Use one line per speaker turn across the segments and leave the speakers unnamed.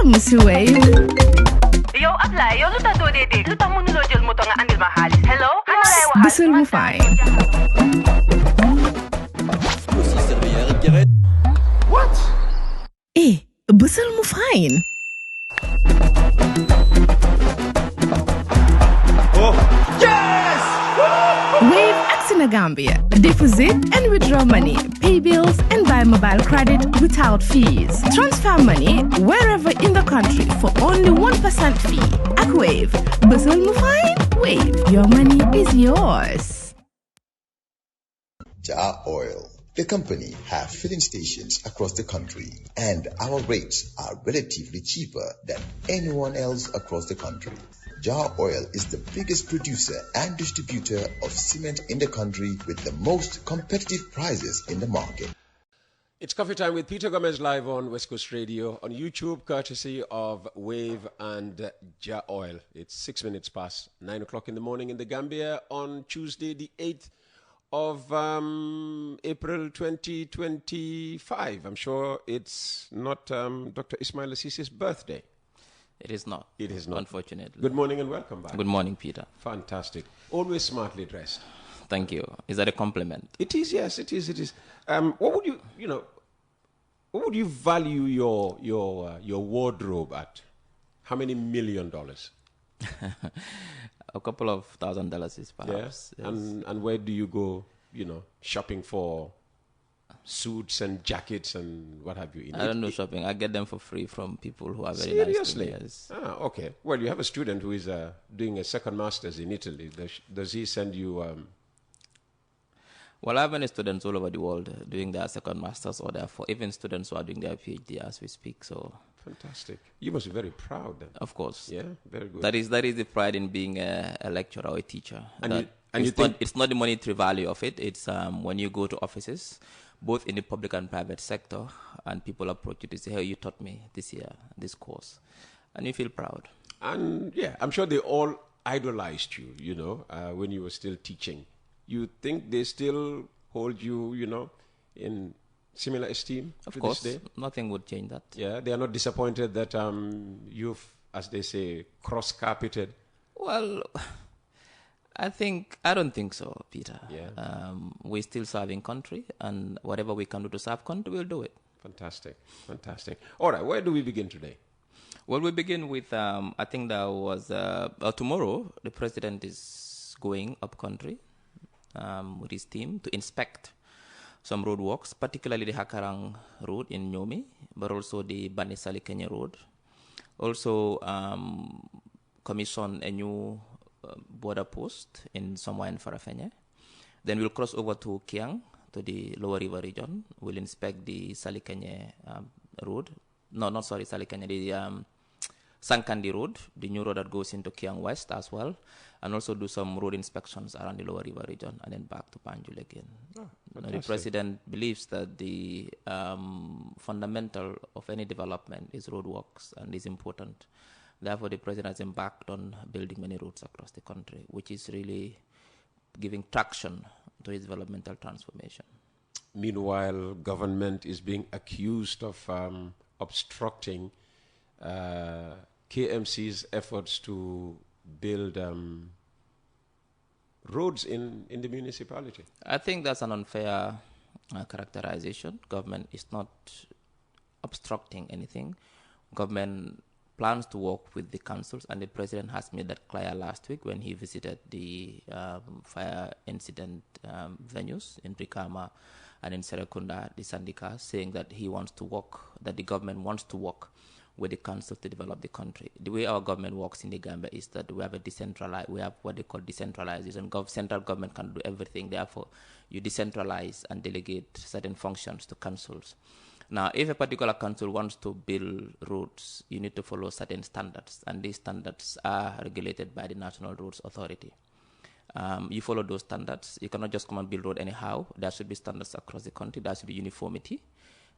mu si Wave.
Yow Ablaye yow lu tax doo dee dégg lu tax mënuloo jël moto nga andil ma xaalis hello
Bësal mu fay.
What?
Bësal mu fine.
Oh, yes!
Wave acts in Gambia. Deposit and withdraw money, pay bills and buy mobile credit without fees. Transfer money wherever in the country for only 1% fee. At Wave, Bësal mu fine. Wave, your money is yours.
Jar Oil. The company have filling stations across the country, and our rates are relatively cheaper than anyone else across the country. Jar Oil is the biggest producer and distributor of cement in the country with the most competitive prices in the market.
It's coffee time with Peter Gomez live on West Coast Radio on YouTube, courtesy of Wave and Jar Oil. It's 6 minutes past 9 o'clock in the morning in the Gambia on Tuesday, the 8th of April 2025. I'm sure it's not Dr. Ismail Ceesay's birthday.
It is not.
It is not.
Unfortunately.
Good morning and welcome back.
Good morning, Peter.
Fantastic. Always smartly dressed.
Thank you. Is that a compliment?
It is, yes, it is, it is. What would what would you value your wardrobe at? How many $1 million?
A couple of $1,000 is perhaps.
Yes. And where do you go, shopping for suits and jackets and what have you?
I don't do shopping. I get them for free from people who are very
Seriously?
nice to me. Yes.
Ah, okay. Well, you have a student who is doing a second master's in Italy. Does he send you...
Well, I have many students all over the world doing their second masters, or therefore even students who are doing their PhD as we speak. So
fantastic! You must be very proud then.
Of course.
Yeah, very good.
That is the pride in being a lecturer or a teacher.
And
it's not the monetary value of it. It's when you go to offices, both in the public and private sector, and people approach you to say, "Hey, you taught me this year, this course," and you feel proud.
And yeah, I'm sure they all idolized you. When you were still teaching. You think they still hold you, in similar esteem
to this day? Of course, nothing would change that.
Yeah, they are not disappointed that you've, as they say, cross-carpeted.
Well, I don't think so, Peter.
Yeah.
We're still serving country, and whatever we can do to serve country, we'll do it.
Fantastic, fantastic. All right, where do we begin today?
Well, we begin with, I think that was, tomorrow, the president is going up country. With his team to inspect some road works, particularly the Hakarang Road in Nyomi, but also the Banisali Kenya Road. Also commission a new border post somewhere in Farafenye. Then we'll cross over to Kiang, to the Lower River region. We'll inspect the Salikanye Road. No, not sorry, Salikanye, the Sankandi Road, the new road that goes into Kiang West as well, and also do some road inspections around the Lower River region, and then back to Banjul again. The president believes that the fundamental of any development is road works and is important. Therefore, the president has embarked on building many roads across the country, which is really giving traction to his developmental transformation.
Meanwhile, government is being accused of obstructing KMC's efforts to build roads in the municipality.
I think that's an unfair characterization. Government is not obstructing anything. Government plans to work with the councils, and the president has made that clear last week when he visited the fire incident venues in Brikama and in Serekunda, the Sandika, saying that he wants to work, that the government wants to work with the council to develop the country. The way our government works in the Gambia is that we have what they call decentralization. Central government can do everything. Therefore, you decentralize and delegate certain functions to councils. Now, if a particular council wants to build roads, you need to follow certain standards, and these standards are regulated by the National Roads Authority. You follow those standards. You cannot just come and build road anyhow. There should be standards across the country. There should be uniformity.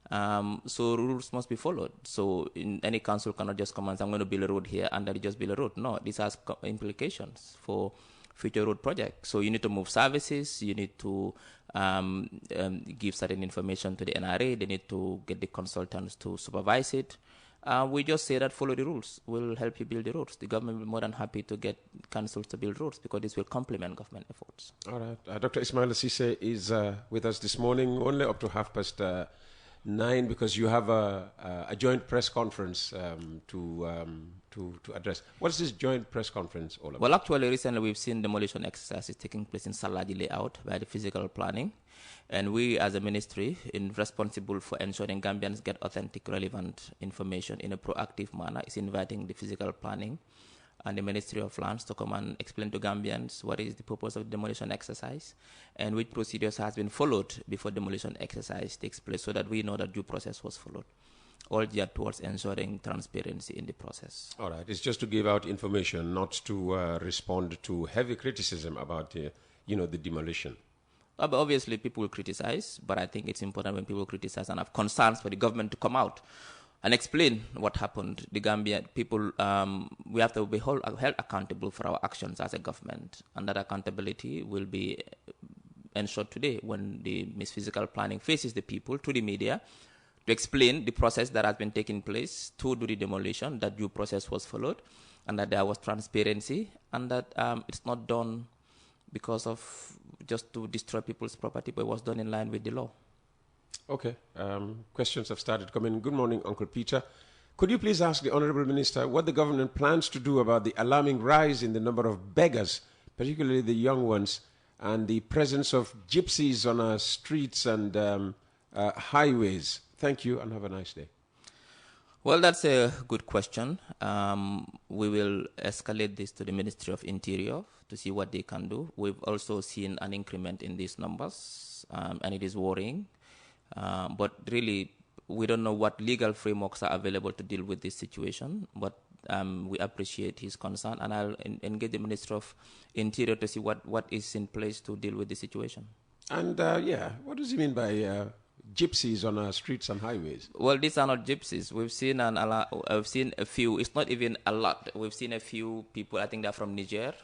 So rules must be followed. So in any council cannot just come and say, I'm going to build a road here and then you just build a road. No, this has implications for future road projects. So you need to move services, you need to give certain information to the NRA, they need to get the consultants to supervise it, We just say that follow the rules. We'll help you build the roads. The government will be more than happy to get councils to build roads because this will complement government efforts.
All right. Dr. Ismail Ceesay is with us this morning, only up to 9:30 because you have a joint press conference to address. What is this joint press conference all about?
Well, actually, recently we've seen demolition exercises taking place in Salaji layout by the physical planning. And we, as a ministry, responsible for ensuring Gambians get authentic, relevant information in a proactive manner, is inviting the physical planning and the Ministry of Lands to come and explain to Gambians what is the purpose of the demolition exercise and which procedures has been followed before demolition exercise takes place so that we know that due process was followed. All geared towards ensuring transparency in the process.
All right. It's just to give out information, not to respond to heavy criticism about the demolition.
But obviously, people will criticize, but I think it's important when people criticize and have concerns for the government to come out and explain what happened. The Gambia people, we have to be held accountable for our actions as a government, and that accountability will be ensured today when the physical planning faces the people to the media to explain the process that has been taking place to do the demolition, that due process was followed, and that there was transparency, and that it's not done because of just to destroy people's property, but it was done in line with the law.
Okay. Questions have started coming. Good morning, Uncle Peter. Could you please ask the Honorable Minister what the government plans to do about the alarming rise in the number of beggars, particularly the young ones, and the presence of gypsies on our streets and highways? Thank you, and have a nice day.
Well, that's a good question. We will escalate this to the Ministry of Interior to see what they can do. We've also seen an increment in these numbers, and it is worrying. But really, we don't know what legal frameworks are available to deal with this situation. But we appreciate his concern, and I'll engage the Minister of Interior to see what is in place to deal with the situation. And,
what does he mean by gypsies on our streets and highways?
Well, these are not gypsies. We've seen a few. It's not even a lot. We've seen a few people. I think they're from Niger.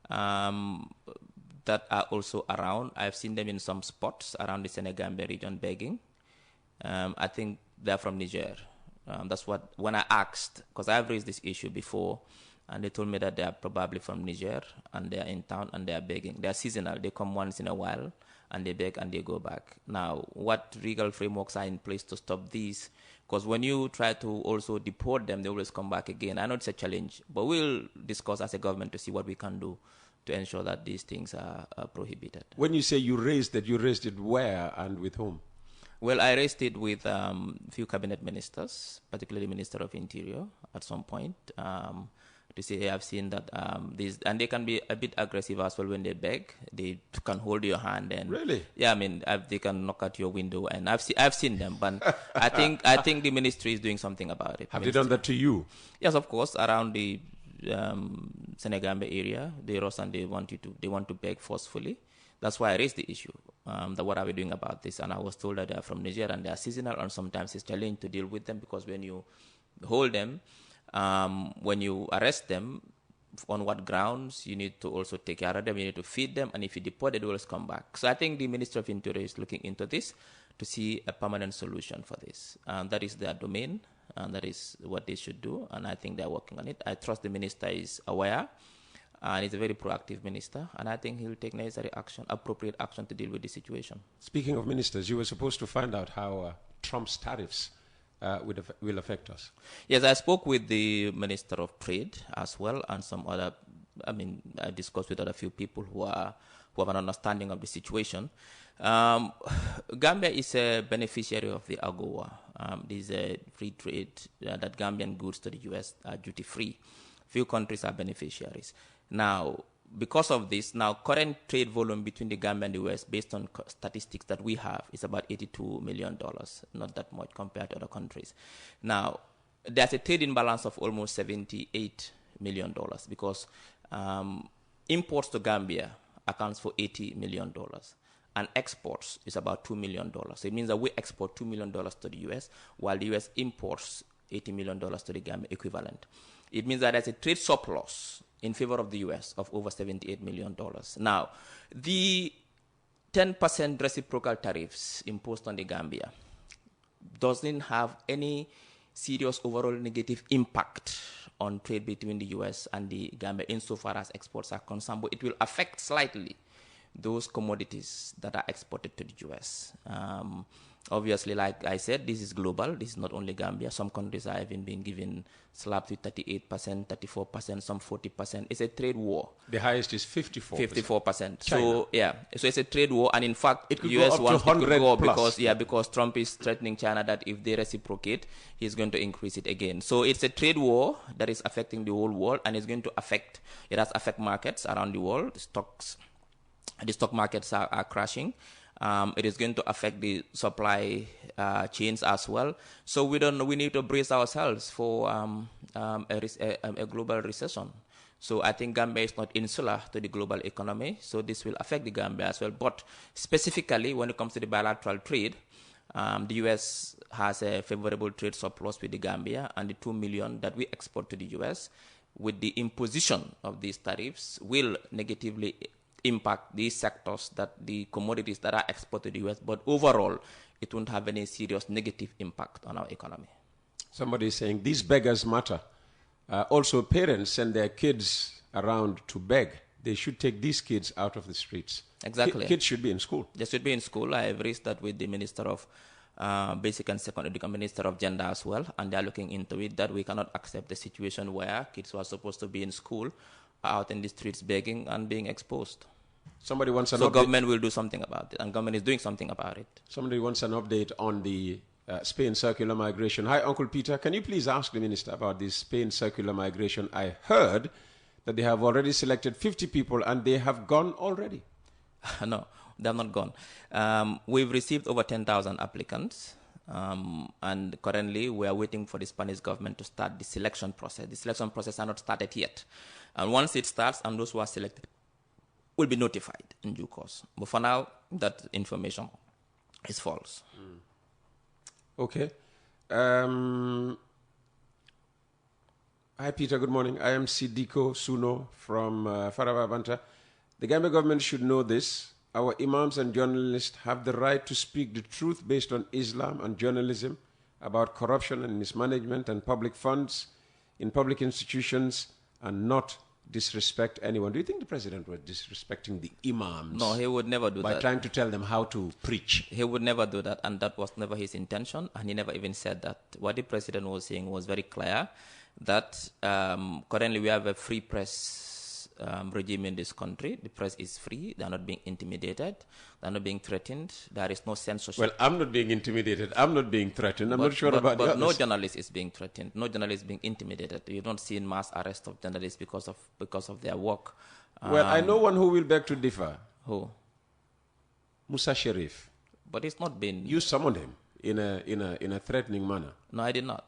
That are also around. I've seen them in some spots around the Senegambia region begging. I think they're from Niger. That's what, when I asked, because I've raised this issue before, and they told me that they are probably from Niger, and they are in town, and they are begging. They are seasonal. They come once in a while, and they beg, and they go back. Now, what legal frameworks are in place to stop these? Because when you try to also deport them, they always come back again. I know it's a challenge, but we'll discuss as a government to see what we can do to ensure that these things are prohibited.
When you say you raised it where and with whom?
Well, I raised it with a few cabinet ministers, particularly Minister of Interior at some point, to say, hey, I've seen that these, and they can be a bit aggressive as well when they beg. They can hold your hand and
really,
yeah, I mean, they can knock at your window, and I've seen them. But I think the ministry is doing something about it.
Have they done that to you?
Yes, of course. Around the Senegambia area, they rose and they want to beg forcefully. That's why I raised the issue. What are we doing about this? And I was told that they are from Niger and they are seasonal, and sometimes it's challenging to deal with them because when you hold them, when you arrest them, on what grounds, you need to also take care of them, you need to feed them, and if you deport, they always come back. So I think the Ministry of Interior is looking into this to see a permanent solution for this. That is their domain, and that is what they should do, and I think they're working on it. I trust the minister is aware, and he's a very proactive minister, and I think he'll take necessary action, appropriate action to deal with the situation.
Speaking of ministers, you were supposed to find out how Trump's tariffs will affect us.
Yes, I spoke with the Minister of Trade as well, and some other, I discussed with other few people who have an understanding of the situation. Gambia is a beneficiary of the AGOA. This is a free trade that Gambian goods to the U.S. are duty-free. Few countries are beneficiaries. Now, because of this, current trade volume between the Gambia and the U.S., based on statistics that we have, is about $82 million, not that much compared to other countries. Now, there's a trade imbalance of almost $78 million because imports to Gambia accounts for $80 million, and exports is about $2 million. So it means that we export $2 million to the U.S., while the U.S. imports $80 million to the Gambia equivalent. It means that there's a trade surplus in favor of the U.S. of over $78 million. Now, the 10% reciprocal tariffs imposed on the Gambia doesn't have any serious overall negative impact on trade between the US and the Gambia insofar as exports are concerned, but it will affect slightly those commodities that are exported to the US. Obviously, like I said, this is global. This is not only Gambia. Some countries are even being given slapped with 38%, 34%, some 40%. It's a trade war.
The highest is 54%.
54%.
China.
So, yeah. So it's a trade war. And in fact,
it could
US
go up to 100
go
plus.
because Trump is threatening China that if they reciprocate, he's going to increase it again. So it's a trade war that is affecting the whole world, and it's going to affect markets around the world. The stock markets are crashing. It is going to affect the supply chains as well. So we need to brace ourselves for a global recession. So I think Gambia is not insular to the global economy. So this will affect the Gambia as well. But specifically when it comes to the bilateral trade, the US has a favorable trade surplus with the Gambia, and the 2 million that we export to the US with the imposition of these tariffs will negatively impact these sectors, that the commodities that are exported to the US, but overall, it won't have any serious negative impact on our economy.
Somebody is saying these beggars matter. Also, parents send their kids around to beg. They should take these kids out of the streets.
Exactly.
Kids should be in school.
They should be in school. I have raised that with the Minister of Basic and Secondary Education, Minister of Gender as well, and they are looking into it, that we cannot accept the situation where kids who are supposed to be in school are out in the streets begging and being exposed.
Somebody wants an
So
update.
government will do something about it, and government is doing something about it.
Somebody wants an update on the Spain circular migration. Hi, Uncle Peter. Can you please ask the minister about this Spain circular migration? I heard that they have already selected 50 people and they have gone already.
No, they have not gone. We've received over 10,000 applicants, and currently we are waiting for the Spanish government to start the selection process. The selection process are not started yet. And once it starts, and those who are selected will be notified in due course. But for now, that information is false.
Okay. Hi, Peter. Good morning. I am Sidiko Suno from Farababanta. The Gambia government should know this. Our Imams and journalists have the right to speak the truth based on Islam and journalism about corruption and mismanagement and public funds in public institutions, and not disrespect anyone. Do you think the president was disrespecting the Imams?
No, he would never do that.
By trying to tell them how to preach?
He would never do that, and that was never his intention, and he never even said that. What the president was saying was very clear, that currently we have a free press regime in this country. The press is free. They are not being intimidated. They are not being threatened. There is no censorship.
Well, I'm not being intimidated. I'm not being threatened. I'm not sure about the others.
No journalist is being threatened. No journalist is being intimidated. You don't see mass arrest of journalists because of their work.
Well, I know one who will beg to differ.
Who?
Musa Sharif.
But it's not been.
You summoned him in a threatening manner.
No, I did not.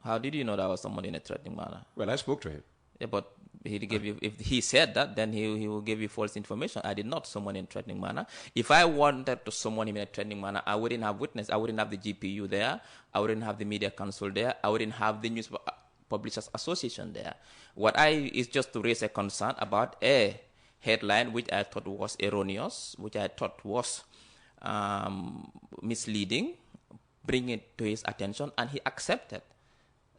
How did you know that I was summoned in a threatening manner?
Well, I spoke to him.
Yeah, but he gave you. If he said that, then he will give you false information. I did not summon in a threatening manner. If I wanted to summon him in a threatening manner, I wouldn't have witness. I wouldn't have the GPU there. I wouldn't have the media council there. I wouldn't have the News Publishers Association there. What I is just to raise a concern about a headline which I thought was erroneous, which I thought was misleading, bring it to his attention, and he accepted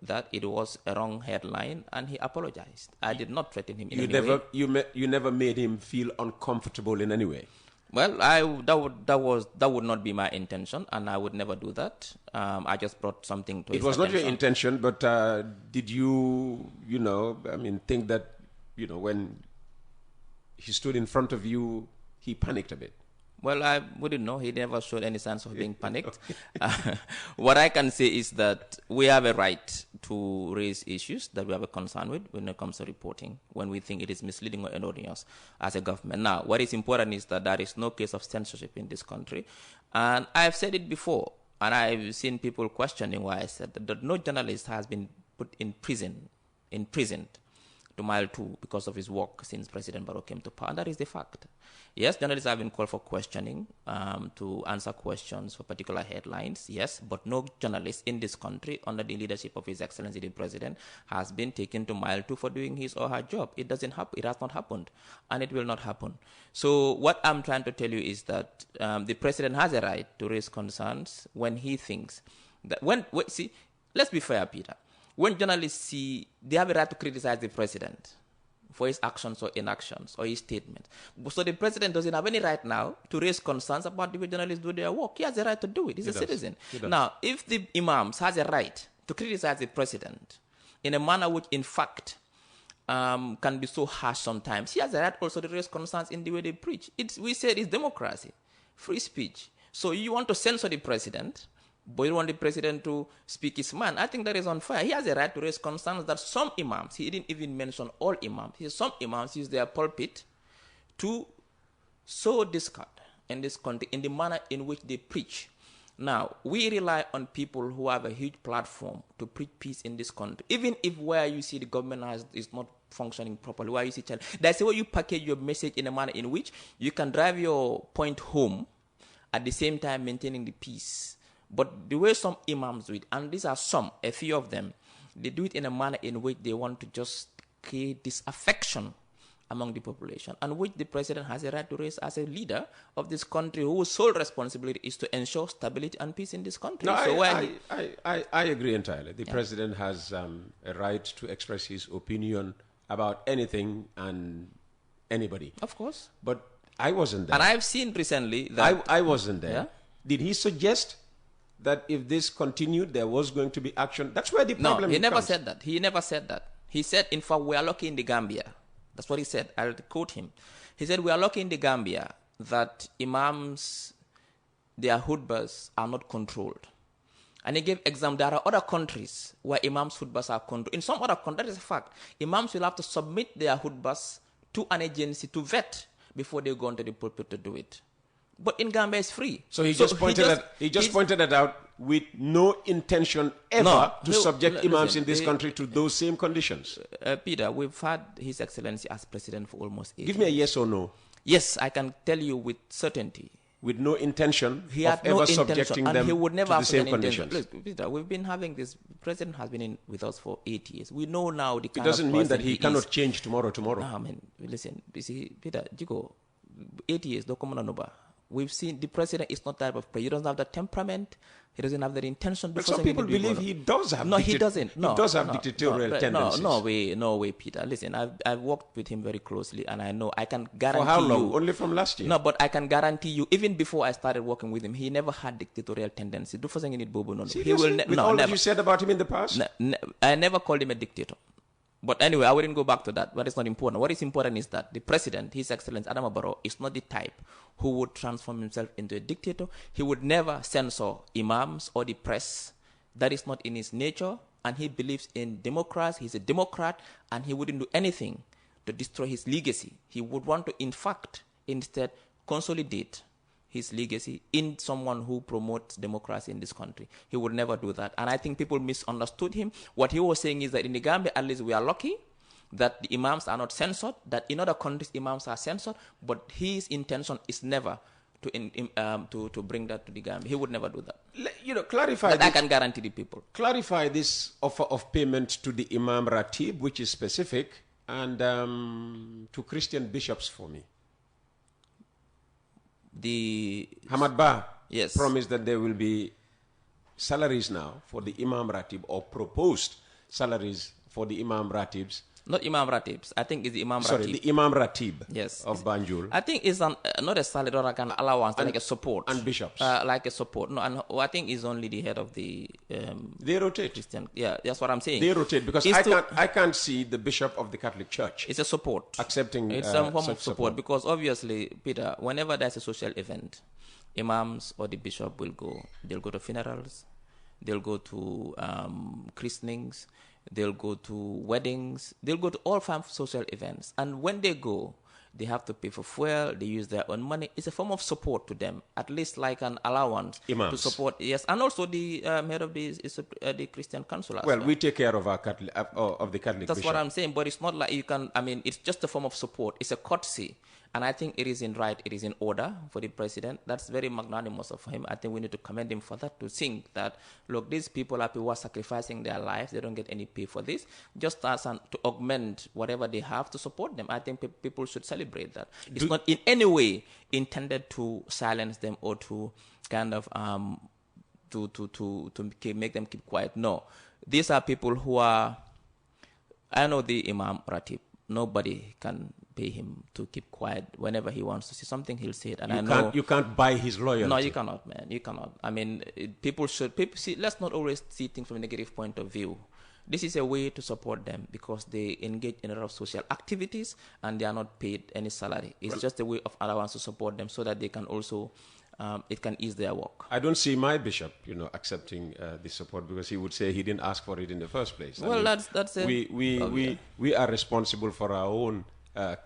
that it was a wrong headline, and he apologized. I did not threaten him in any way.
You never made him feel uncomfortable in any way?
Well, that would not be my intention, and I would never do that. I just brought something to his attention.
It was not your intention, but did you think that, when he stood in front of you, he panicked a bit?
Well, I wouldn't know. He never showed any signs of being panicked. What I can say is that we have a right to raise issues that we have a concern with when it comes to reporting, when we think it is misleading or erroneous as a government. Now, what is important is that there is no case of censorship in this country. And I've said it before, and I've seen people questioning why I said that no journalist has been put imprisoned to mile 2 because of his work since President Barrow came to power. And that is the fact. Yes, journalists have been called for questioning, to answer questions for particular headlines, yes, but no journalist in this country under the leadership of His Excellency the President has been taken to mile 2 for doing his or her job. It doesn't happen. It has not happened, and it will not happen. So what I'm trying to tell you is that the President has a right to raise concerns when he thinks That see, let's be fair, Peter. When journalists see, they have a right to criticize the president for his actions or inactions or his statements. So the president doesn't have any right now to raise concerns about the way journalists do their work. He has a right to do it. He's a citizen. Now, if the Imams has a right to criticize the president in a manner which, in fact, can be so harsh sometimes, he has a right also to raise concerns in the way they preach. We said it's democracy, free speech. So you want to censor the president, but you want the president to speak his mind. I think that is unfair. He has a right to raise concerns that some Imams, he didn't even mention all Imams, some Imams use their pulpit to sow discord in this country in the manner in which they preach. Now, we rely on people who have a huge platform to preach peace in this country. Even if where you see the government is not functioning properly, where you see that's the way you package your message in a manner in which you can drive your point home at the same time maintaining the peace. But the way some Imams do it, and these are a few of them, they do it in a manner in which they want to just create disaffection among the population, and which the president has a right to raise as a leader of this country, whose sole responsibility is to ensure stability and peace in this country.
No,
so
I agree entirely. The president has a right to express his opinion about anything and anybody.
Of course.
But I wasn't there.
And I've seen recently that...
I wasn't there.
Yeah?
Did he suggest that if this continued, there was going to be action? That's where the problem
No, he never
comes.
said that. He never said that. He said, in fact, we are lucky in the Gambia. That's what he said. I'll quote him. He said, we are lucky in the Gambia that Imams, their khutbahs are not controlled. And he gave example. There are other countries where Imams' khutbahs are controlled. In some other countries, that is a fact. Imams will have to submit their khutbahs to an agency to vet before they go onto the pulpit to do it. But in Gambia, it's free.
So he just pointed it out with no intention ever to subject Imams in this country to those same conditions.
Peter, we've had His Excellency as president for almost 8 years.
Give me a yes or no.
Yes, I can tell you with certainty.
With no intention
He
of
had no
ever
intention,
subjecting
and
them
he would never
to the
have
same
an
conditions.
intention. Look, Peter, we've been having this. The president has been in with us for 8 years. We know now the kind
It doesn't
of
mean that
person
he cannot change tomorrow.
No, I mean, listen, you see, Peter, Jigo, 8 years, Dokumananoba. We've seen the president is not that type of player. He doesn't have the temperament. He doesn't have the intention.
But some people believe he does have.
No, he doesn't. No,
he does have dictatorial tendencies.
No way, Peter. Listen, I've worked with him very closely, and I know I can guarantee you.
For how long? Only from last year.
No, but I can guarantee you, even before I started working with him, he never had dictatorial tendencies. Do for saying it, Bobo. No,
he will. With all that you said about him in the past.
I never called him a dictator. But anyway, I wouldn't go back to that. But it's not important. What is important is that the president, His Excellency Adama Barrow, is not the type who would transform himself into a dictator. He would never censor Imams or the press. That is not in his nature. And he believes in democracy. He's a Democrat. And he wouldn't do anything to destroy his legacy. He would want to, in fact, instead consolidate his legacy in someone who promotes democracy in this country. He would never do that. And I think people misunderstood him. What he was saying is that in the Gambia, at least we are lucky that the Imams are not censored, that in other countries, Imams are censored, but his intention is never to bring that to the Gambia. He would never do that.
Clarify
that. I can guarantee the people.
Clarify this offer of payment to the Imam Ratib, which is specific, and to Christian bishops for me. Hamad Ba promised that there will be salaries now for the Imam Ratib, or proposed salaries for the Imam Ratibs.
Not Imam Ratibs. I think it's the Imam Ratib.
The Imam Ratib of Banjul.
I think it's not a salary or like an allowance, like a support.
And bishops.
Like a support. No, and I think it's only the head of the...
they rotate.
Christian. Yeah, that's what I'm saying.
They rotate because I can't see the bishop of the Catholic Church.
It's a support.
Accepting
it's some form of support because obviously, Peter, whenever there's a social event, Imams or the bishop will go. They'll go to funerals. They'll go to christenings. They'll go to weddings. They'll go to all forms of social events. And when they go, they have to pay for fuel. They use their own money. It's a form of support to them, at least like an allowance to support. Yes, and also the head of the Christian Council.
Well, we take care of our Catholic of the Catholic.
That's
bishop.
what I'm saying. But it's not like you can. I mean, it's just a form of support. It's a courtesy. And I think it is it is in order for the president. That's very magnanimous of him. I think we need to commend him for that, to think that, look, these people are people who are sacrificing their lives. They don't get any pay for this. Just as to augment whatever they have to support them. I think people should celebrate that. It's not in any way intended to silence them or to kind of make them keep quiet. No, these are people who are. I know the Imam Ratib. Nobody can pay him to keep quiet. Whenever he wants to say something, he'll say it. And
you can't buy his loyalty.
No, you cannot, man. You cannot. I mean, people see. Let's not always see things from a negative point of view. This is a way to support them because they engage in a lot of social activities and they are not paid any salary. It's just a way of allowance to support them so that they can also, it can ease their work.
I don't see my bishop, accepting this support because he would say he didn't ask for it in the first place.
Well, that's it.
We are responsible for our own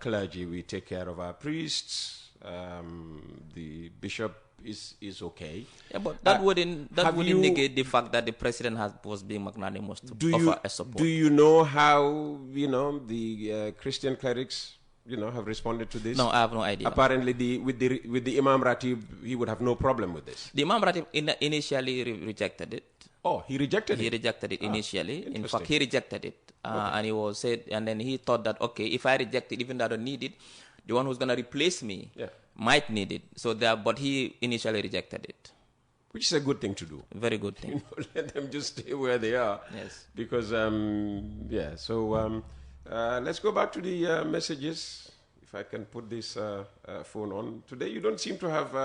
clergy. We take care of our priests. The bishop is okay.
Yeah, but that wouldn't negate the fact that the president was being magnanimous to offer a support.
Do you know how the Christian clerics have responded to this?
No, I have no idea.
Apparently, with the Imam Ratib, he would have no problem with this.
The Imam Ratib initially rejected it.
Oh, he rejected it.
He rejected it initially. In fact, he rejected it, and then he thought that if I reject it, even though I don't need it, the one who's going to replace me might need it. But he initially rejected it.
Which is a good thing to do.
Very good thing.
Let them just stay where they are.
Yes.
Because, So let's go back to the messages. If I can put this phone on. Today you don't seem to have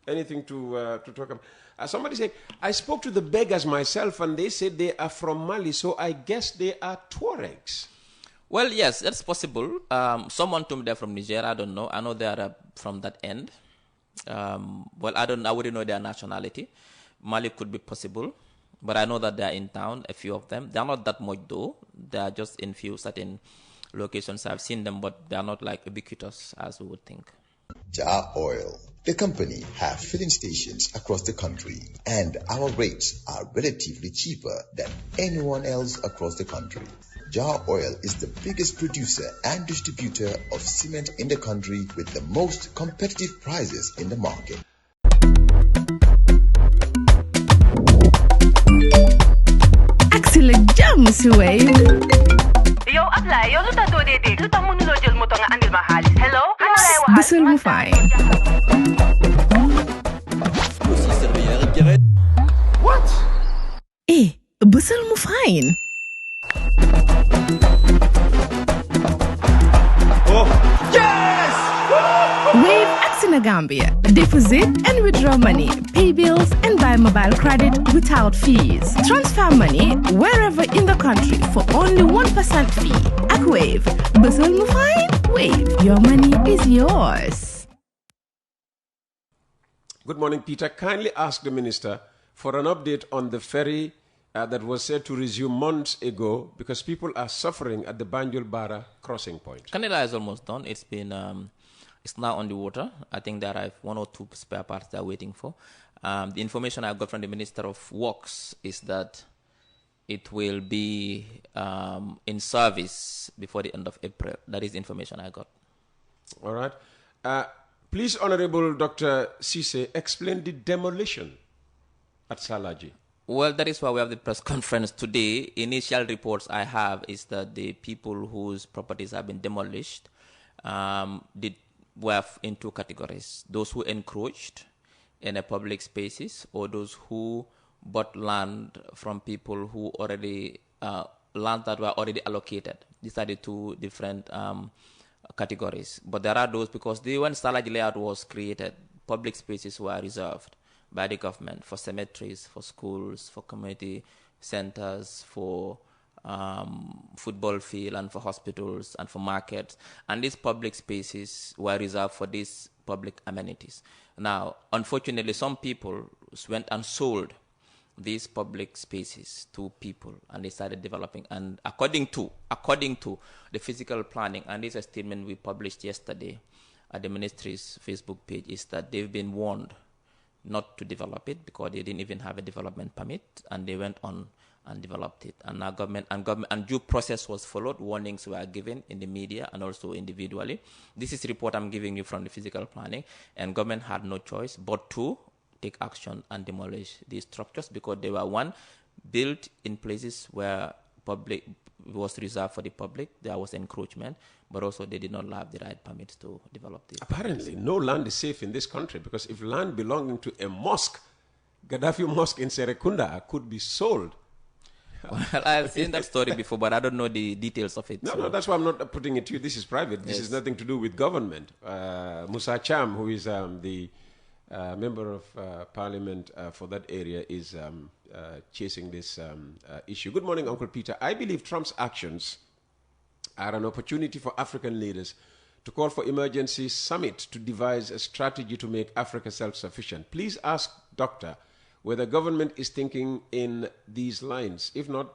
anything to talk about. Somebody said, I spoke to the beggars myself and they said they are from Mali, so I guess they are Tuaregs.
Well, yes, that's possible. Someone told me they're from Nigeria. I don't know. I know they are from that end. I wouldn't know their nationality. Mali could be possible, but I know that they're in town, a few of them. They're not that much though. They're just in few certain locations. I've seen them, but they're not like ubiquitous as we would think.
Jar Oil, the company, have filling stations across the country, and our rates are relatively cheaper than anyone else across the country. Jar Oil is the biggest producer and distributor of cement in the country with the most competitive prices in the market.
Excellent jam, Ceesay.
Yo, apply. Yo, luta to dede. Luta mënuloo jël moto nga andil ma xaalis. Hello?
Busel mu fine.
What?
Busel mu fine.
Oh, yes!
Wave in Gambia. Deposit and withdraw money, pay bills and buy mobile credit without fees. Transfer money wherever in the country for only 1% fee. At Wave, Busel mu fine? Wave, your money is yours.
Good morning, Peter. Kindly ask the minister for an update on the ferry that was said to resume months ago because people are suffering at the Banjul-Bara crossing point.
Canada is almost done. It's been, it's now on the water. I think there are 1 or 2 spare parts they're waiting for. The information I got from the Minister of Works is that it will be in service before the end of April. That is the information I got. All
right. Please, Honorable Dr. Ceesay, explain the demolition at Salaji.
Well, that is why we have the press conference today. Initial reports I have is that the people whose properties have been demolished were in 2 categories. Those who encroached in a public spaces or those who bought land from people who already, land that were already allocated. These are the 2 different categories. But there are those because when Salaji layout was created, public spaces were reserved by the government for cemeteries, for schools, for community centers, for football field and for hospitals and for markets. And these public spaces were reserved for these public amenities. Now, unfortunately, some people went and sold these public spaces to people and they started developing. And according to the physical planning, and this is a statement we published yesterday at the ministry's Facebook page, is that they've been warned not to develop it because they didn't even have a development permit, and they went on and developed it. And now government due process was followed. Warnings were given in the media and also individually. This is the report I'm giving you from the physical planning, and government had no choice but to take action and demolish these structures because they were built in places where public was reserved for the public. There was encroachment, but also they did not have the right permits to develop this.
Apparently, no land is safe in this country because if land belonging to a mosque Gaddafi Mosque in Serekunda could be sold.
Well, I've seen that story before, but I don't know the details of it.
No, that's why I'm not putting it to you. This is private. This is nothing to do with government. Musa Cham, who is the member of parliament for that area, is chasing this issue. Good morning, Uncle Peter. I believe Trump's actions are an opportunity for African leaders to call for emergency summit to devise a strategy to make Africa self-sufficient. Please ask Doctor whether government is thinking in these lines. If not,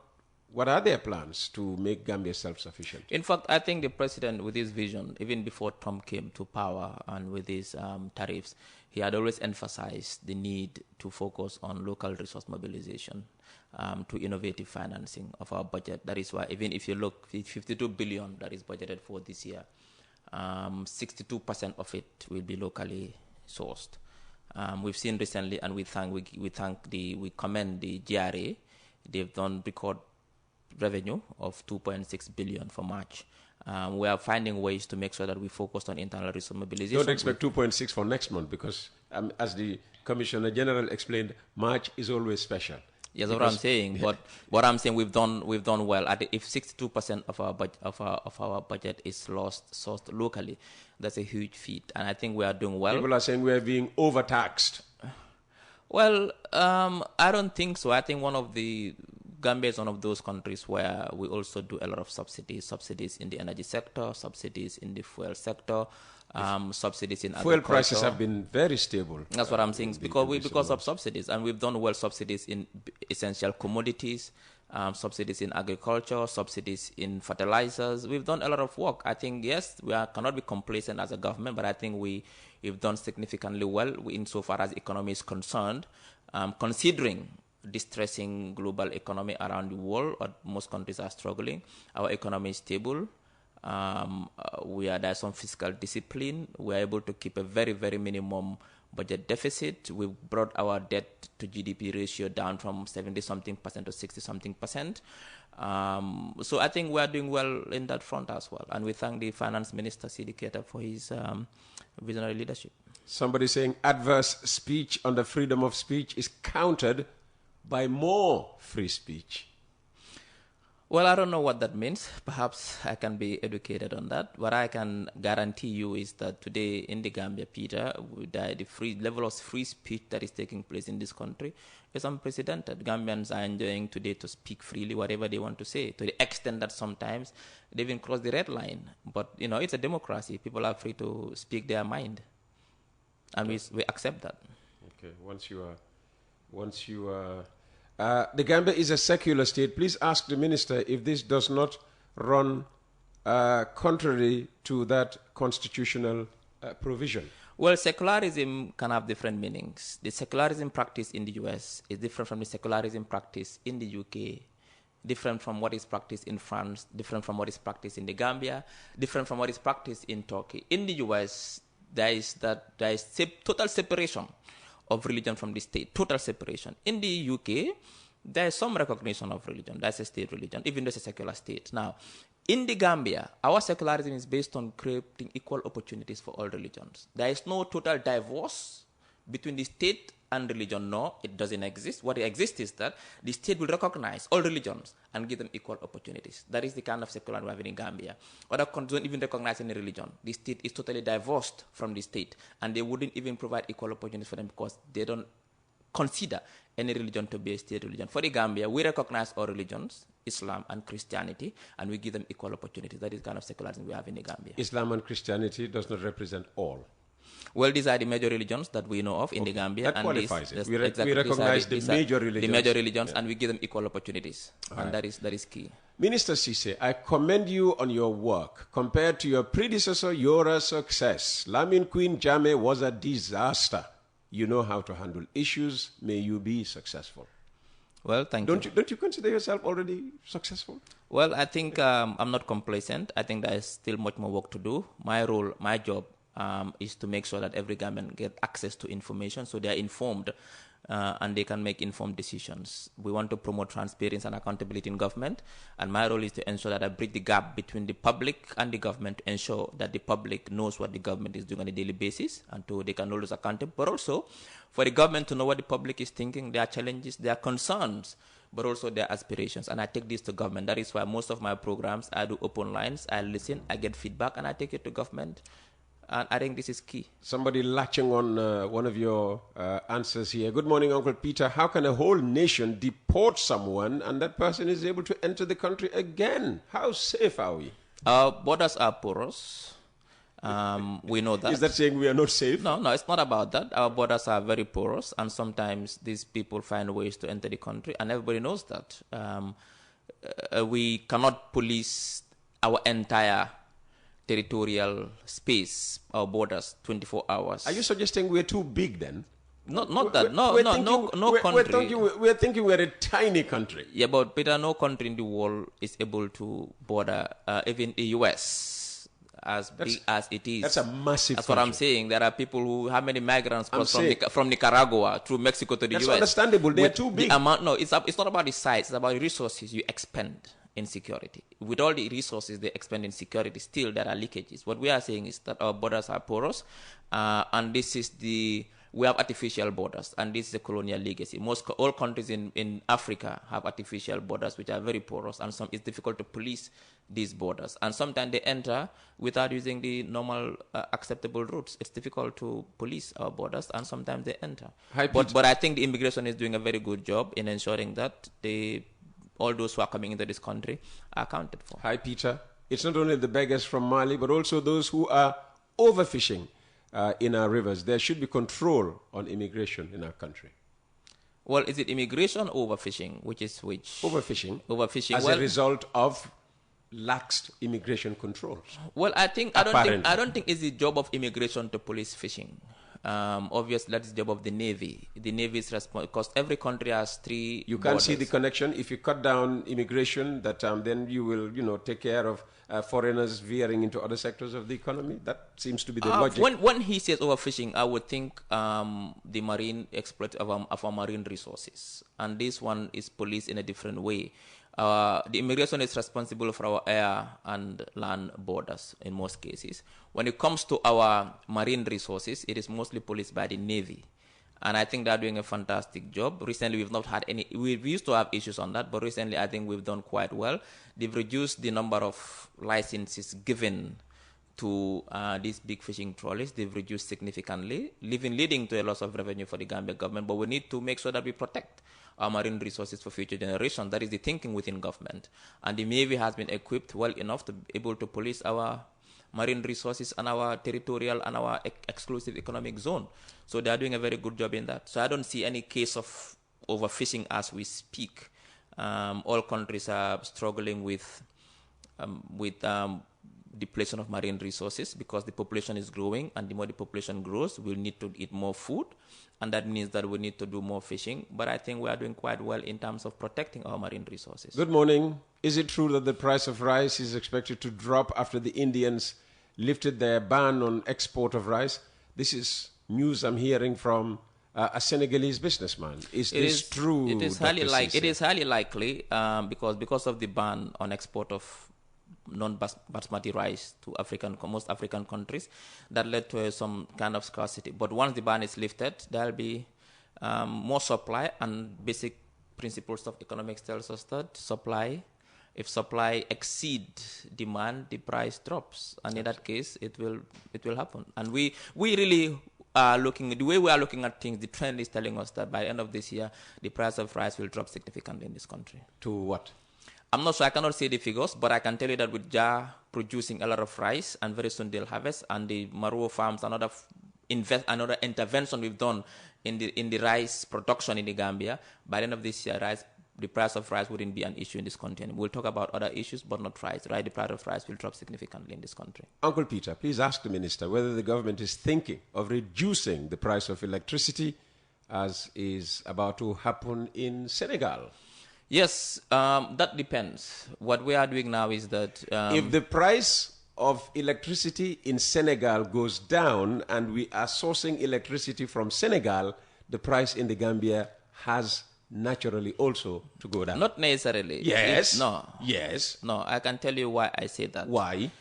what are their plans to make Gambia self-sufficient?
In fact, I think the president, with his vision, even before Trump came to power and with his tariffs, he had always emphasized the need to focus on local resource mobilization, to innovative financing of our budget. That is why, even if you look, 52 billion that is budgeted for this year, 62% of it will be locally sourced. We've seen recently, and we commend the GRA. They've done record revenue of 2.6 billion for March. We are finding ways to make sure that we focus on internal resource mobilization.
Don't expect 2.6 for next month because, as the Commissioner General explained, March is always special.
Yes, that's what I'm saying. But what I'm saying, we've done well. If 62% of our budget is sourced locally, that's a huge feat, and I think we are doing well.
People are saying we are being overtaxed.
Well, I don't think so. I think Gambia is one of those countries where we also do a lot of subsidies in the energy sector, subsidies in the fuel sector, subsidies in
fuel
agriculture.
Prices have been very stable.
That's what I'm saying, because of subsidies, and we've done well subsidies in essential commodities, subsidies in agriculture, subsidies in fertilizers. We've done a lot of work. I think, yes, cannot be complacent as a government, but I think we've done significantly well insofar as economy is concerned, considering distressing global economy around the world. Most countries are struggling. Our economy is stable. There's some fiscal discipline. We are able to keep a very, very minimum budget deficit. We brought our debt to GDP ratio down from 70-something% to 60-something%. So I think we are doing well in that front as well. And we thank the Finance Minister, Sidiketa, for his visionary leadership.
Somebody saying adverse speech on the freedom of speech is countered by more free speech.
Well, I don't know what that means. Perhaps I can be educated on that. What I can guarantee you is that today in the Gambia, Peter, the level of free speech that is taking place in this country is unprecedented. Gambians are enjoying today to speak freely whatever they want to say, to the extent that sometimes they even cross the red line. But, it's a democracy. People are free to speak their mind. And we accept that.
Okay, the Gambia is a secular state. Please ask the minister if this does not run contrary to that constitutional provision.
Well, secularism can have different meanings. The secularism practice in the US is different from the secularism practice in the UK, different from what is practiced in France, different from what is practiced in the Gambia, different from what is practiced in Turkey. In the US, there is total separation of religion from the state, total separation. In the UK, there is some recognition of religion. That's a state religion, even though it's a secular state. Now, in the Gambia, our secularism is based on creating equal opportunities for all religions. There is no total divorce between the state and religion. No, it doesn't exist. What exists is that the state will recognize all religions and give them equal opportunities. That is the kind of secularism we have in Gambia. Other countries don't even recognize any religion. The state is totally divorced from the state, and they wouldn't even provide equal opportunities for them because they don't consider any religion to be a state religion. For the Gambia, we recognize all religions, Islam and Christianity, and we give them equal opportunities. That is the kind of secularism we have in the Gambia.
Islam and Christianity does not represent all.
Well, these are the major religions that we know of in the Gambia.
That qualifies it. We recognize the major religions.
The major religions, and we give them equal opportunities. And that is key.
Minister Ceesay, I commend you on your work. Compared to your predecessor, you're a success. Lamin Queen Jammeh was a disaster. You know how to handle issues. May you be successful.
Well, thank you.
Don't you consider yourself already successful?
Well, I think I'm not complacent. I think there is still much more work to do. My job is to make sure that every Gambian get access to information so they are informed and they can make informed decisions. We want to promote transparency and accountability in government, and my role is to ensure that I bridge the gap between the public and the government to ensure that the public knows what the government is doing on a daily basis, and they can hold us accountable, but also for the government to know what the public is thinking, their challenges, their concerns, but also their aspirations. And I take this to government. That is why most of my programs, I do open lines, I listen, I get feedback, and I take it to government. And I think this is key.
Somebody latching on one of your answers here. Good morning, Uncle Peter. How can a whole nation deport someone and that person is able to enter the country again? How safe are we?
Our borders are porous. We know that.
Is that saying we are not safe?
No, it's not about that. Our borders are very porous, and sometimes these people find ways to enter the country, and everybody knows that. We cannot police our entire territorial space, our borders, 24 hours.
Are you suggesting we're too big then?
Not that. No country.
We're thinking we're a tiny country.
Yeah, but Peter, no country in the world is able to border, even the U.S., as big as it is.
That's a massive
That's
country.
what I'm saying. There are people who, how many migrants cross from Nicaragua through Mexico to the
That's
U.S.
understandable. They're too big.
It's not about the size. It's about the resources you expend in security. With all the resources they expend in security, still there are leakages. What we are saying is that our borders are porous, and we have artificial borders, and this is a colonial legacy. All countries in Africa have artificial borders which are very porous, and it's difficult to police these borders. And sometimes they enter without using the normal acceptable routes. It's difficult to police our borders, and sometimes they enter. But I think the immigration is doing a very good job in ensuring that all those who are coming into this country are accounted for.
Hi, Peter. It's not only the beggars from Mali, but also those who are overfishing in our rivers. There should be control on immigration in our country.
Well, is it immigration or overfishing? Which?
Overfishing.
Overfishing.
As a result of laxed immigration controls.
Well, I don't think it's the job of immigration to police fishing. Obviously, that is the job of the Navy. The Navy is responsible because every country has three.
You can't
borders.
see the connection. If you cut down immigration, that then you will, take care of foreigners veering into other sectors of the economy. That seems to be the logic.
When he says overfishing, I would think the marine exploit of our marine resources, and this one is policed in a different way. The immigration is responsible for our air and land borders in most cases. When it comes to our marine resources, it is mostly policed by the Navy. And I think they're doing a fantastic job. Recently, we've not had any. We used to have issues on that, but recently I think we've done quite well. They've reduced the number of licenses given to these big fishing trawlers. They've reduced significantly, leading to a loss of revenue for the Gambia government. But we need to make sure that we protect our marine resources for future generations. That is the thinking within government. And the Navy has been equipped well enough to be able to police our marine resources and our territorial and our exclusive economic zone. So they are doing a very good job in that. So I don't see any case of overfishing as we speak. All countries are struggling with depletion of marine resources because the population is growing, and the more the population grows, we'll need to eat more food, and that means that we need to do more fishing. But I think we are doing quite well in terms of protecting our marine resources.
Good morning. Is it true that the price of rice is expected to drop after the Indians lifted their ban on export of rice? This is news I'm hearing from a Senegalese businessman. Is this true?
It is highly likely because of the ban on export of non-basmati rice to most African countries, that led to some kind of scarcity. But once the ban is lifted, there will be more supply, and basic principles of economics tells us that if supply exceeds demand, the price drops, and in that case, it will happen. And we really are the way we are looking at things. The trend is telling us that by the end of this year, the price of rice will drop significantly in this country.
To what?
I'm not sure. I cannot say the figures, but I can tell you that with JA producing a lot of rice, and very soon they'll harvest, and the Maruo farms, another intervention we've done in the rice production in the Gambia, by the end of this year, the price of rice wouldn't be an issue in this country. We'll talk about other issues, but not rice. Right? The price of rice will drop significantly in this country.
Uncle Peter, please ask the minister whether the government is thinking of reducing the price of electricity, as is about to happen in Senegal.
Yes, that depends. What we are doing now is that
if the price of electricity in Senegal goes down and we are sourcing electricity from Senegal the price in the Gambia has naturally also to go down.
Not necessarily.
Yes.
No.
Yes.
No, I can tell you why I say that.
Why?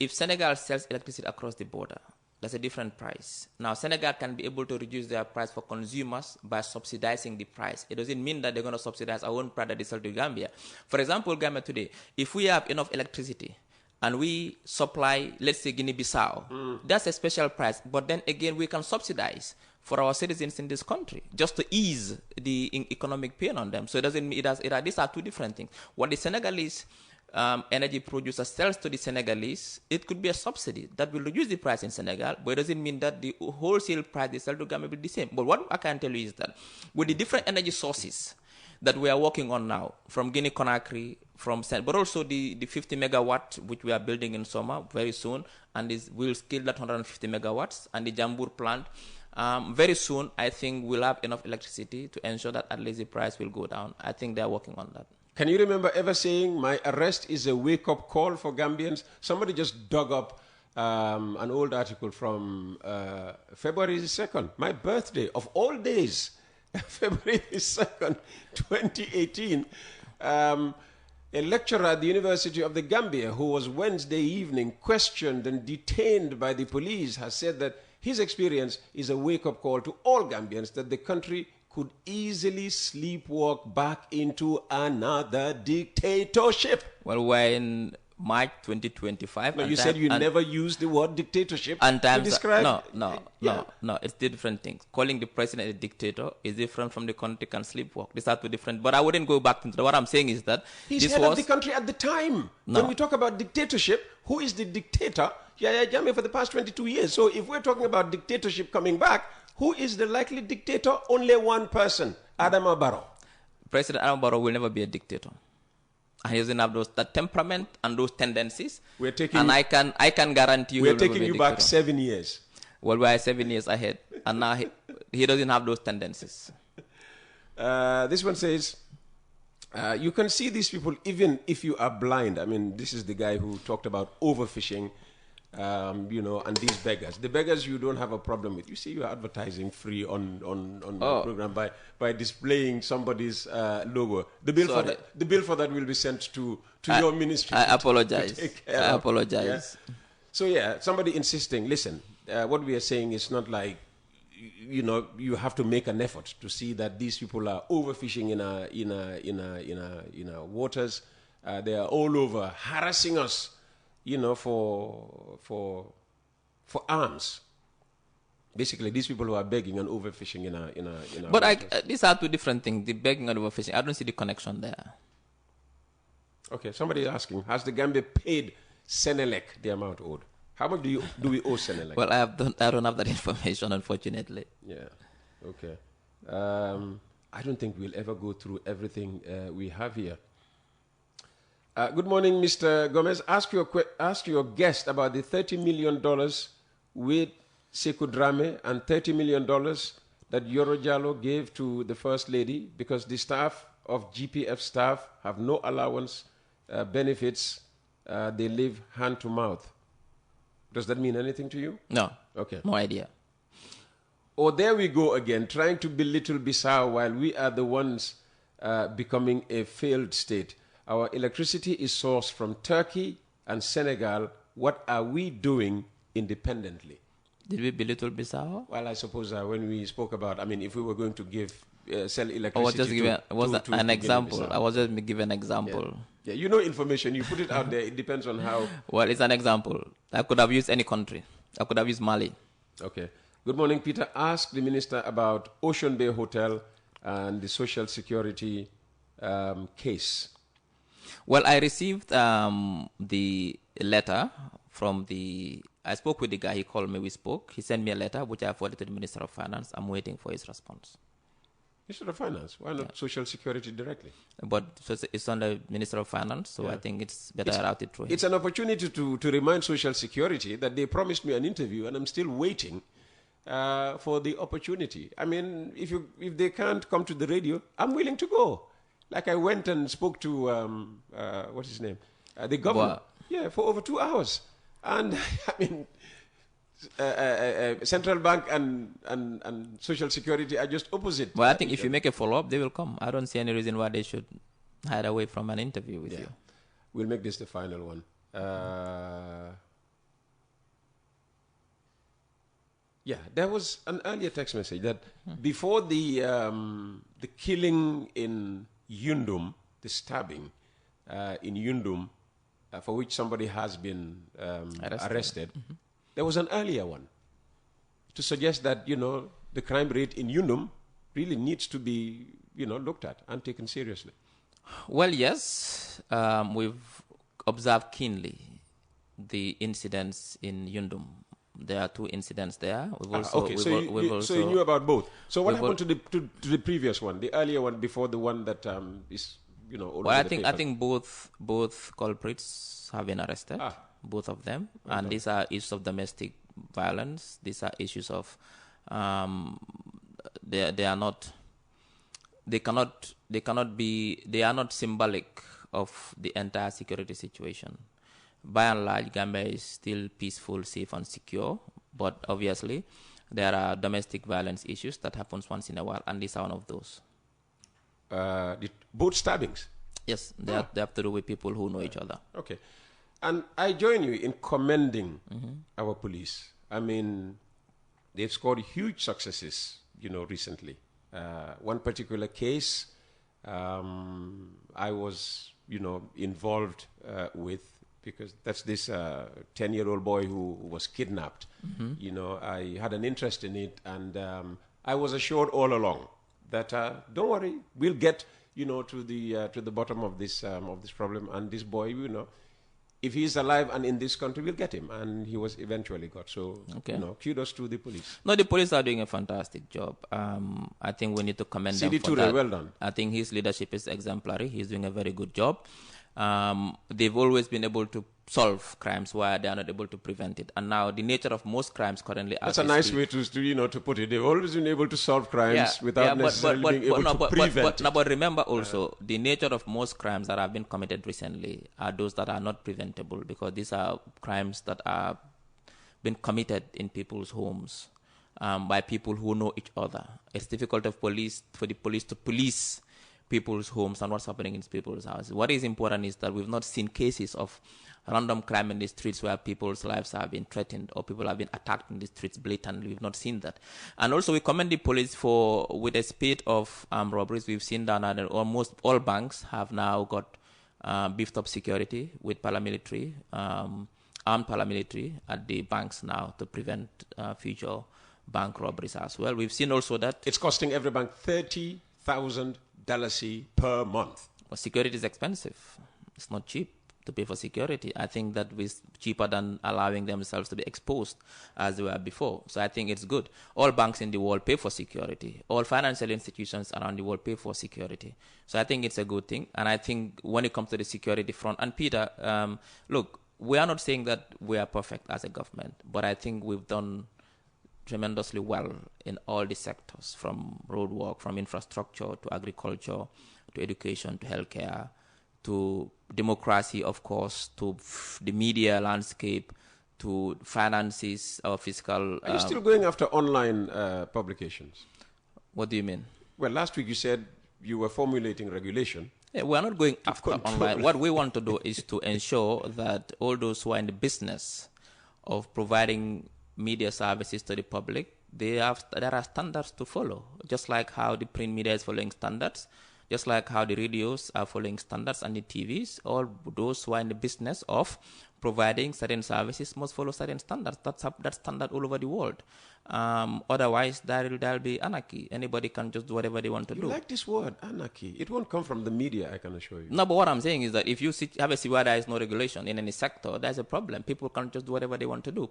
If Senegal sells electricity across the border, that's a different price. Now, Senegal can be able to reduce their price for consumers by subsidizing the price. It doesn't mean that they're going to subsidize our own price that they sell to Gambia. For example, Gambia today, if we have enough electricity and we supply, let's say, Guinea-Bissau, that's a special price. But then again, we can subsidize for our citizens in this country just to ease the economic pain on them. So it doesn't mean these are two different things. What the Senegalese energy producer sells to the Senegalese, it could be a subsidy that will reduce the price in Senegal, but it doesn't mean that the wholesale price they sell to Gambia will be the same. But what I can tell you is that with the different energy sources that we are working on now, from Guinea-Conakry, but also the 50 megawatt, which we are building in Soma very soon, and we'll scale that 150 megawatts, and the Jambur plant, very soon, I think we'll have enough electricity to ensure that at least the price will go down. I think they're working on that.
Can you remember ever saying my arrest is a wake-up call for Gambians? Somebody just dug up an old article from February 2nd, my birthday of all days, February 2nd, 2018. A lecturer at the University of the Gambia who was Wednesday evening questioned and detained by the police has said that his experience is a wake-up call to all Gambians that the country could easily sleepwalk back into another dictatorship.
Well, we're in March 2025.
No, you said you never used the word dictatorship to describe...
No, it's two different things. Calling the president a dictator is different from the country can sleepwalk. These are two different... But I wouldn't go back into that. What I'm saying is that...
He's head of the country at the time.
No.
When we talk about dictatorship, who is the dictator? Yahya Jammeh for the past 22 years. So if we're talking about dictatorship coming back, who is the likely dictator? Only one person, Adama Barrow.
President Adama Barrow will never be a dictator. And he doesn't have that temperament and those tendencies. I can guarantee you.
We're taking you back 7 years.
Well, we're 7 years ahead, and now he doesn't have those tendencies.
This one says, you can see these people even if you are blind. I mean, this is the guy who talked about overfishing. And these beggars. The beggars you don't have a problem with. You see, you are advertising free on the program by displaying somebody's logo. The bill for that will be sent to your ministry.
I apologize. I apologize.
Yeah? So yeah, somebody insisting. Listen, what we are saying is not like, you have to make an effort to see that these people are overfishing in our waters. They are all over harassing us. For arms. Basically, these people who are begging and overfishing in our
But these are two different things, the begging and overfishing. I don't see the connection there.
Okay, somebody is asking, has the Gambia paid Senelec the amount owed? How much do we owe Senelec?
Well, I don't have that information, unfortunately.
Yeah, okay. I don't think we'll ever go through everything we have here. Good morning, Mr. Gomez. Ask your guest about the $30 million with Sekou Dramé and $30 million that Yoro Jallow gave to the First Lady because the staff of GPF staff have no allowance, benefits, they live hand to mouth. Does that mean anything to you?
No.
Okay.
No idea.
Oh, there we go again, trying to belittle Bissau while we are the ones becoming a failed state. Our electricity is sourced from Turkey and Senegal. What are we doing independently?
Did we belittle Bissau?
Well, I suppose when we spoke about, if we were going to sell electricity
I was just giving an example.
Guinea-Bissau.
I was just giving an example.
Yeah, information. You put it out there. It depends on how.
Well, it's an example. I could have used any country. I could have used Mali.
Okay. Good morning, Peter. Ask the minister about Ocean Bay Hotel and the Social Security case.
Well, I received the letter from I spoke with the guy, he called me, we spoke. He sent me a letter, which I forwarded to the Minister of Finance. I'm waiting for his response.
Minister of Finance? Why not Social Security directly?
But it's on the Minister of Finance, so I think it's better routed through him.
It's an opportunity to remind Social Security that they promised me an interview, and I'm still waiting for the opportunity. If they can't come to the radio, I'm willing to go. Like I went and spoke to, what's his name? The governor.
Wow.
Yeah, for over 2 hours. And, central bank and social security are just opposite.
Well, I think if you make a follow-up, they will come. I don't see any reason why they should hide away from an interview with you.
We'll make this the final one. There was an earlier text message that before the killing in Yundum, the stabbing in Yundum, for which somebody has been arrested, there was an earlier one to suggest that, the crime rate in Yundum really needs to be, looked at and taken seriously.
Well, yes, we've observed keenly the incidents in Yundum. There are 2 incidents there. We've also,
so you knew about both. So what happened to the previous one, the earlier one before the one that is, all
well,
over
I think both culprits have been arrested, both of them, and these are issues of domestic violence. These are issues of they are not symbolic of the entire security situation. By and large, Gambia is still peaceful, safe, and secure. But obviously, there are domestic violence issues that happens once in a while, and these are one of those.
Both stabbings?
Yes, they have to do with people who know each other.
Okay. And I join you in commending our police. I mean, they've scored huge successes, recently. One particular case I was, involved with, because that's this 10-year-old boy who was kidnapped. I had an interest in it, and I was assured all along that don't worry, we'll get to the bottom of this problem, and this boy, if he's alive and in this country, we'll get him, and he was eventually got. So kudos to the police.
No, the police are doing a fantastic job. I think we need to commend them for that.
Well done.
I think his leadership is exemplary. He's doing a very good job. They've always been able to solve crimes where they are not able to prevent it. And now the nature of most crimes currently...
That's a nice way to put it. They've always been able to solve crimes without necessarily being able to prevent it.
But remember also, the nature of most crimes that have been committed recently are those that are not preventable, because these are crimes that are been committed in people's homes by people who know each other. It's difficult for the police to police people's homes and what's happening in people's houses. What is important is that we've not seen cases of random crime in the streets where people's lives have been threatened or people have been attacked in the streets blatantly. We've not seen that. And also we commend the police for, with a spate of robberies, we've seen that almost all banks have now got beefed up security with paramilitary, armed paramilitary at the banks now to prevent future bank robberies as well. We've seen also that...
It's costing every bank $30,000 per month.
Well, security is expensive. It's not cheap to pay for security. I think that is cheaper than allowing themselves to be exposed as they were before. So I think it's good. All banks in the world pay for security. All financial institutions around the world pay for security. So I think it's a good thing. And I think when it comes to the security front, and Peter, look, we are not saying that we are perfect as a government, but I think we've done tremendously well in all the sectors, from road work, from infrastructure to agriculture, to education, to healthcare, to democracy, of course, to the media landscape, to finances, or fiscal...
Are you still going after online publications?
What do you mean?
Well, last week you said you were formulating regulation.
Yeah, we're not going after online. What we want to do is to ensure that all those who are in the business of providing media services to the public, there are standards to follow, just like how the print media is following standards, just like how the radios are following standards and the TVs. All those who are in the business of providing certain services must follow certain standards. That's standard all over the world. Otherwise, there'll be anarchy. Anybody can just do whatever they want to do.
You like this word, anarchy. It won't come from the media, I can assure you.
No, but what I'm saying is that if you have a city where there is no regulation in any sector, there's a problem. People can't just do whatever they want to do.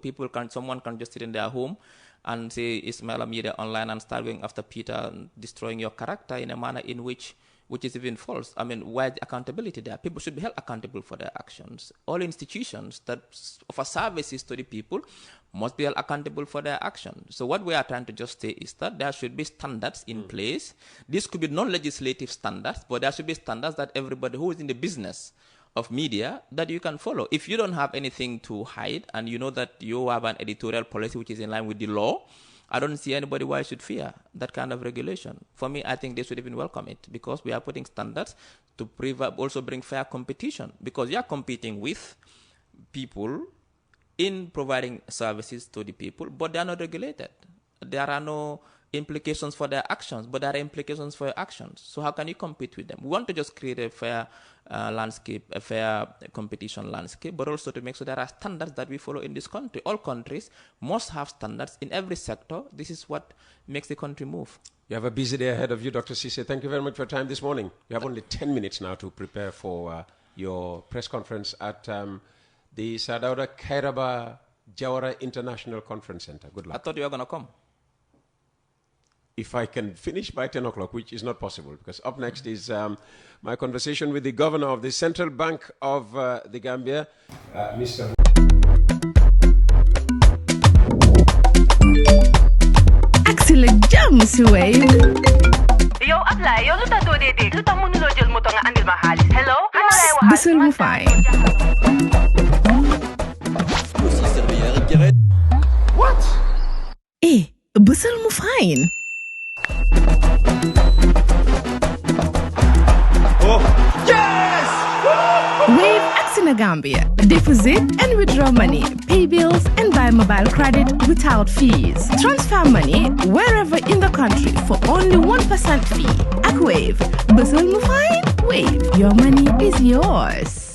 Someone can just sit in their home and say, Ismail Media Online, and start going after Peter and destroying your character in a manner in which is even false. I mean, where's the accountability there? People should be held accountable for their actions. All institutions that offer services to the people must be held accountable for their actions. So what we are trying to just say is that there should be standards in place. This could be non-legislative standards, but there should be standards that everybody who is in the business of media that you can follow. If you don't have anything to hide and you know that you have an editorial policy which is in line with the law, I don't see anybody why should fear that kind of regulation. For me, I think they should even welcome it, because we are putting standards to also bring fair competition, because you are competing with people in providing services to the people, but they are not regulated. There are no implications for their actions, but there are implications for your actions. So how can you compete with them? We want to just create a fair landscape, a fair competition landscape, but also to make sure there are standards that we follow in this country. All countries must have standards in every sector. This is what makes the country move.
You have a busy day ahead of you, Dr. Ceesay. Thank you very much for your time this morning. You have only 10 minutes now to prepare for your press conference at the Sadauda Kairaba Jawara International Conference Center. Good luck.
I thought you were going to come.
If I can finish by 10 o'clock, which is not possible, because up next is my conversation with the governor of the Central Bank of the Gambia, Mr.
Excellent jam, Suway.
Yo, apply. Yo, luta do de de. Luta mënuloo jël moto nga andil ma xaalis. Hello? Ano lay waxal?
Bisul mu fine.
What?
Bisul mu fine.
Oh, yes!
Wave Accina Gambia. Deposit and withdraw money, pay bills and buy mobile credit without fees. Transfer money wherever in the country for only 1% fee. At Wave. Bisul mu fine? Wave. Your money is yours.